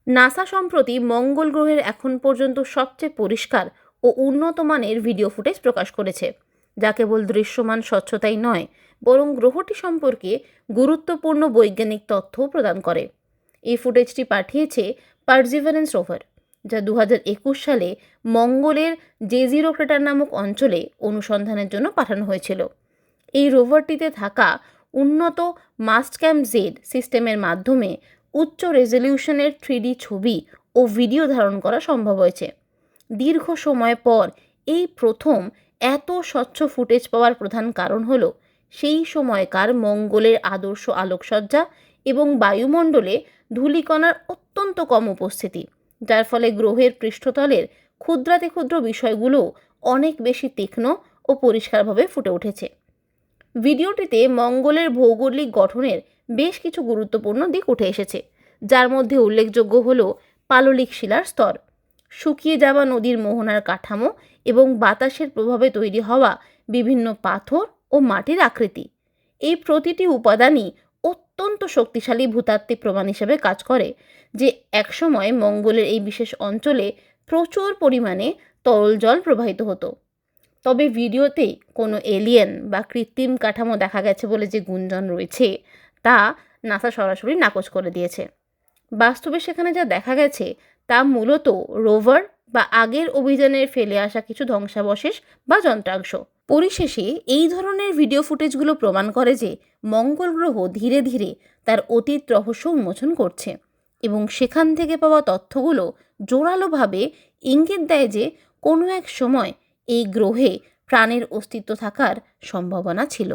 NASA সম্প্রতি মঙ্গল গ্রহের এখন পর্যন্ত সবচেয়ে পরিষ্কার ও উন্নত মানের ভিডিও ফুটেজ প্রকাশ করেছে, যা কেবল দৃশ্যমান স্বচ্ছতাই নয়, বরং গ্রহটি সম্পর্কে গুরুত্বপূর্ণ বৈজ্ঞানিক তথ্যও প্রদান করে। এই ফুটেজটি পাঠিয়েছে পার্সিভারেন্স রোভার, যা 2021 সালে মঙ্গলের জে0 ক্রেটার নামক অঞ্চলে অনুসন্ধানের জন্য পাঠানো হয়েছিল। এই রোভারটিতে থাকা উন্নত মাস্টক্যাম জেড সিস্টেমের মাধ্যমে উচ্চ রেজলিউশনের 3D ছবি ও ভিডিও ধারণ করা সম্ভব হয়েছে। দীর্ঘ সময় পর এই প্রথম এত স্বচ্ছ ফুটেজ পাওয়ার প্রধান কারণ হল সেই সময়কার মঙ্গলের আদর্শ আলোকসজ্জা এবং বায়ুমণ্ডলে ধূলিকণার অত্যন্ত কম উপস্থিতি, যার ফলে গ্রহের পৃষ্ঠতলের ক্ষুদ্রাতি ক্ষুদ্র বিষয়গুলো অনেক বেশি তীক্ষ্ণ ও পরিষ্কারভাবে ফুটে উঠেছে। ভিডিওটিতে মঙ্গলের ভৌগোলিক গঠনের বেশ কিছু গুরুত্বপূর্ণ দিক উঠে এসেছে, যার মধ্যে উল্লেখযোগ্য হল পাললিক শিলার স্তর, শুকিয়ে যাওয়া নদীর মোহনার কাঠামো এবং বাতাসের প্রভাবে তৈরি হওয়া বিভিন্ন পাথর ও মাটির আকৃতি। এই প্রতিটি উপাদানই অত্যন্ত শক্তিশালী ভূতাত্ত্বিক প্রমাণ হিসেবে কাজ করে যে একসময় মঙ্গলের এই বিশেষ অঞ্চলে প্রচুর পরিমাণে তরল জল প্রবাহিত হতো। তবে ভিডিওতে কোনো এলিয়েন বা কৃত্রিম কাঠামো দেখা গেছে বলে যে গুঞ্জন রয়েছে, তা নাসা সরাসরি নাকচ করে দিয়েছে। বাস্তবে সেখানে যা দেখা গেছে তা মূলত রোভার বা আগের অভিযানের ফেলে আসা কিছু ধ্বংসাবশেষ বা যন্ত্রাংশ। পরিশেষে এই ধরনের ভিডিও ফুটেজগুলো প্রমাণ করে যে মঙ্গল গ্রহ ধীরে ধীরে তার অতীত রহস্য উন্মোচন করছে এবং সেখান থেকে পাওয়া তথ্যগুলো জোরালোভাবে ইঙ্গিত দেয় যে কোনো এক সময় এই গ্রহে প্রাণের অস্তিত্ব থাকার সম্ভাবনা ছিল।